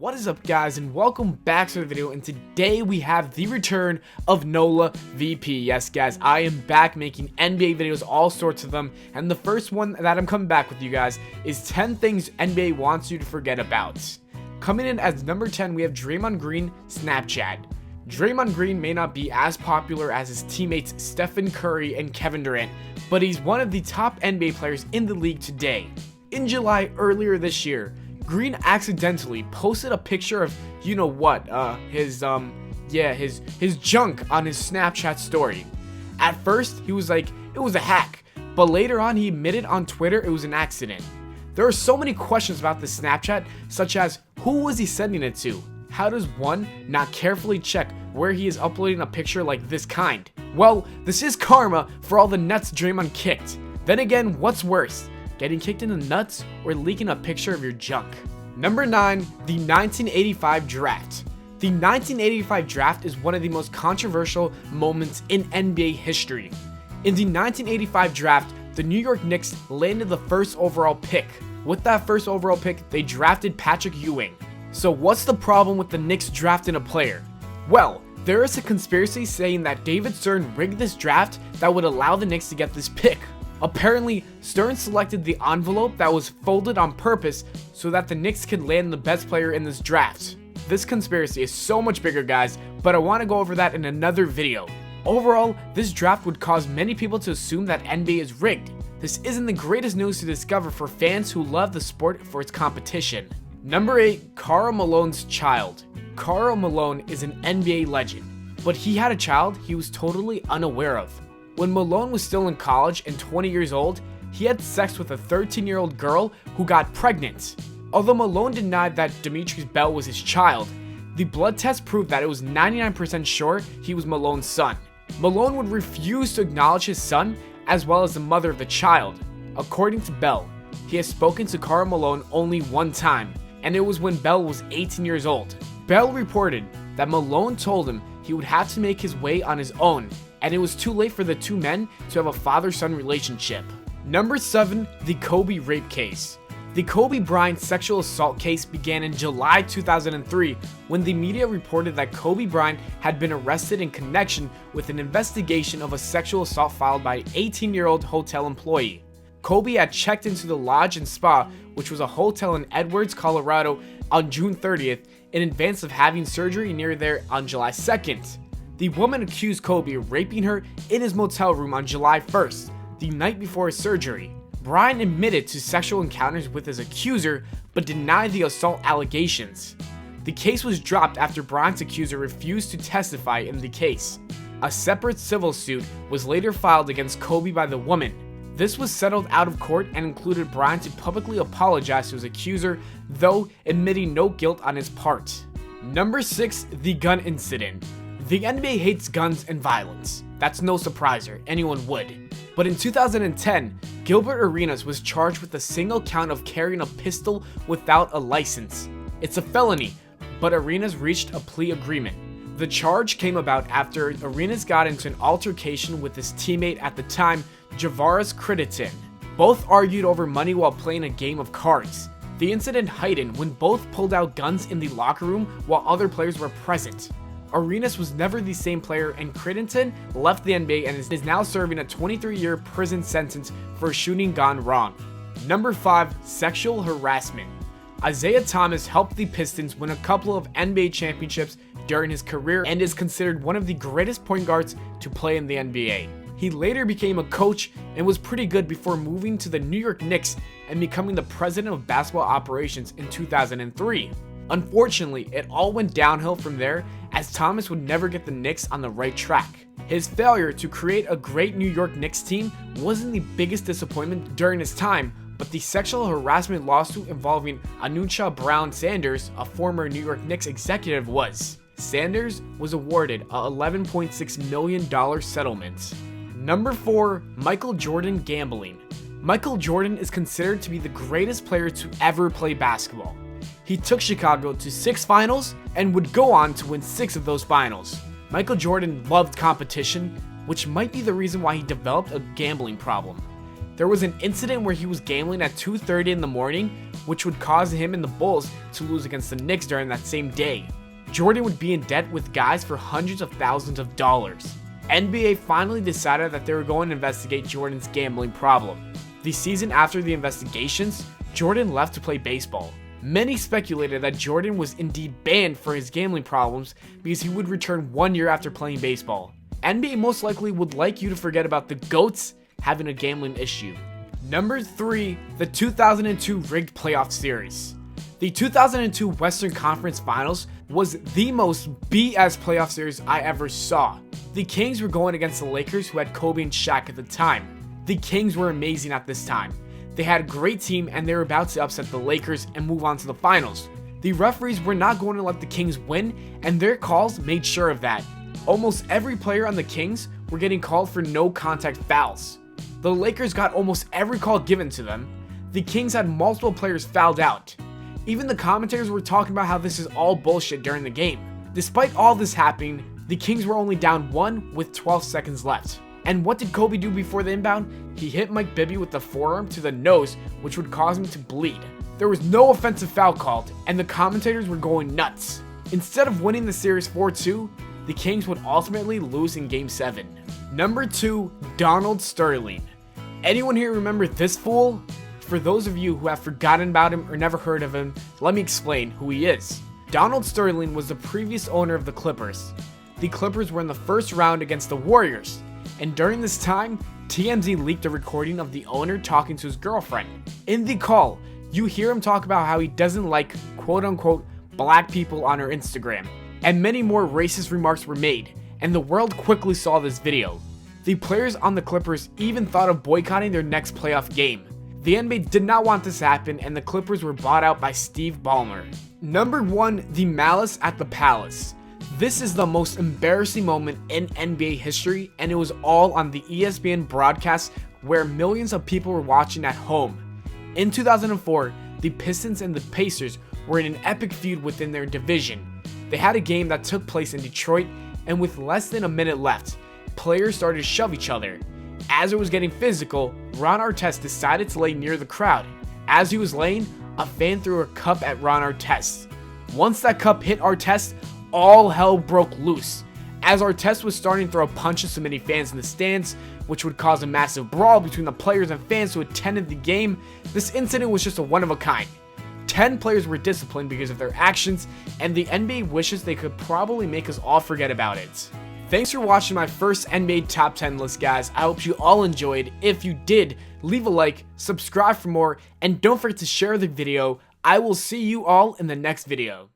What is up, guys, and welcome back to the video. And today we have the return of NOLAVP. Yes, guys, I am back making NBA videos, all sorts of them, and the first one that I'm coming back with you guys is 10 things NBA wants you to forget about. Coming in as number 10, we have Draymond Green Snapchat. Draymond Green may not be as popular as his teammates Stephen Curry and Kevin Durant, but he's one of the top NBA players in the league today. In July earlier this year, Green accidentally posted a picture of, you know what, his junk on his Snapchat story. At first, he was like, it was a hack, but later on he admitted on Twitter it was an accident. There are so many questions about the Snapchat, such as, who was he sending it to? How does one not carefully check where he is uploading a picture like this kind? Well, this is karma for all the nuts Draymond kicked. Then again, what's worse? Getting kicked in the nuts or leaking a picture of your junk? Number 9, the 1985 draft. The 1985 draft is one of the most controversial moments in NBA history. In the 1985 draft, the New York Knicks landed the first overall pick. With that first overall pick, they drafted Patrick Ewing. So what's the problem with the Knicks drafting a player? Well, there is a conspiracy saying that David Stern rigged this draft that would allow the Knicks to get this pick. Apparently, Stern selected the envelope that was folded on purpose so that the Knicks could land the best player in this draft. This conspiracy is so much bigger, guys, but I want to go over that in another video. Overall, this draft would cause many people to assume that NBA is rigged. This isn't the greatest news to discover for fans who love the sport for its competition. Number 8, Karl Malone's child. Karl Malone is an NBA legend, but he had a child he was totally unaware of. When Malone was still in college and 20 years old, he had sex with a 13-year-old girl who got pregnant. Although Malone denied that Demetrius Bell was his child, the blood test proved that it was 99% sure he was Malone's son. Malone would refuse to acknowledge his son as well as the mother of the child. According to Bell, he has spoken to Karl Malone only one time, and it was when Bell was 18 years old. Bell reported that Malone told him he would have to make his way on his own, and it was too late for the two men to have a father-son relationship. Number 7, the Kobe rape case. The Kobe Bryant sexual assault case began in July 2003 when the media reported that Kobe Bryant had been arrested in connection with an investigation of a sexual assault filed by an 18-year-old hotel employee. Kobe had checked into the Lodge and Spa, which was a hotel in Edwards, Colorado, on June 30th in advance of having surgery near there on July 2nd. The woman accused Kobe of raping her in his motel room on July 1st, the night before his surgery. Bryant admitted to sexual encounters with his accuser, but denied the assault allegations. The case was dropped after Bryant's accuser refused to testify in the case. A separate civil suit was later filed against Kobe by the woman. This was settled out of court and included Bryant to publicly apologize to his accuser, though admitting no guilt on his part. Number 6, the gun incident. The NBA hates guns and violence. That's no surpriser, anyone would. But in 2010, Gilbert Arenas was charged with a single count of carrying a pistol without a license. It's a felony, but Arenas reached a plea agreement. The charge came about after Arenas got into an altercation with his teammate at the time, Javaris Crediton. Both argued over money while playing a game of cards. The incident heightened when both pulled out guns in the locker room while other players were present. Arenas was never the same player, and Crediton left the NBA and is now serving a 23-year prison sentence for shooting gone wrong. Number 5, sexual harassment. Isaiah Thomas helped the Pistons win a couple of NBA championships during his career and is considered one of the greatest point guards to play in the NBA. He later became a coach and was pretty good before moving to the New York Knicks and becoming the president of basketball operations in 2003. Unfortunately, it all went downhill from there as Thomas would never get the Knicks on the right track. His failure to create a great New York Knicks team wasn't the biggest disappointment during his time, but the sexual harassment lawsuit involving Anucha Brown Sanders, a former New York Knicks executive, was. Sanders was awarded a $11.6 million settlement. Number 4, Michael Jordan gambling. Michael Jordan is considered to be the greatest player to ever play basketball. He took Chicago to 6 finals and would go on to win 6 of those finals. Michael Jordan loved competition, which might be the reason why he developed a gambling problem. There was an incident where he was gambling at 2:30 in the morning, which would cause him and the Bulls to lose against the Knicks during that same day. Jordan would be in debt with guys for hundreds of thousands of dollars. NBA finally decided that they were going to investigate Jordan's gambling problem. The season after the investigations, Jordan left to play baseball. Many speculated that Jordan was indeed banned for his gambling problems because he would return 1 year after playing baseball. NBA most likely would like you to forget about the GOATs having a gambling issue. Number 3, the 2002 rigged playoff series. The 2002 Western Conference Finals was the most BS playoff series I ever saw. The Kings were going against the Lakers, who had Kobe and Shaq at the time. The Kings were amazing at this time. They had a great team and they were about to upset the Lakers and move on to the finals. The referees were not going to let the Kings win, and their calls made sure of that. Almost every player on the Kings were getting called for no contact fouls. The Lakers got almost every call given to them. The Kings had multiple players fouled out. Even the commentators were talking about how this is all bullshit during the game. Despite all this happening, the Kings were only down 1 with 12 seconds left. And what did Kobe do before the inbound? He hit Mike Bibby with the forearm to the nose, which would cause him to bleed. There was no offensive foul called, and the commentators were going nuts. Instead of winning the series 4-2, the Kings would ultimately lose in Game 7. Number 2, Donald Sterling. Anyone here remember this fool? For those of you who have forgotten about him or never heard of him, let me explain who he is. Donald Sterling was the previous owner of the Clippers. The Clippers were in the first round against the Warriors, and during this time, TMZ leaked a recording of the owner talking to his girlfriend. In the call, you hear him talk about how he doesn't like quote-unquote black people on her Instagram, and many more racist remarks were made, and the world quickly saw this video. The players on the Clippers even thought of boycotting their next playoff game. The NBA did not want this to happen, and the Clippers were bought out by Steve Ballmer. Number 1, the Malice at the Palace. This is the most embarrassing moment in NBA history, and it was all on the ESPN broadcast where millions of people were watching at home. In 2004, the Pistons and the Pacers were in an epic feud within their division. They had a game that took place in Detroit, and with less than a minute left, players started to shove each other. As it was getting physical, Ron Artest decided to lay near the crowd. As he was laying, a fan threw a cup at Ron Artest. Once that cup hit Artest, all hell broke loose, as Artest was starting to throw punches to many fans in the stands, which would cause a massive brawl between the players and fans who attended the game. This incident was just a one of a kind. 10 players were disciplined because of their actions, and the NBA wishes they could probably make us all forget about it. Thanks for watching my first NBA Top 10 list, guys. I hope you all enjoyed. If you did, leave a like, subscribe for more, and don't forget to share the video. I will see you all in the next video.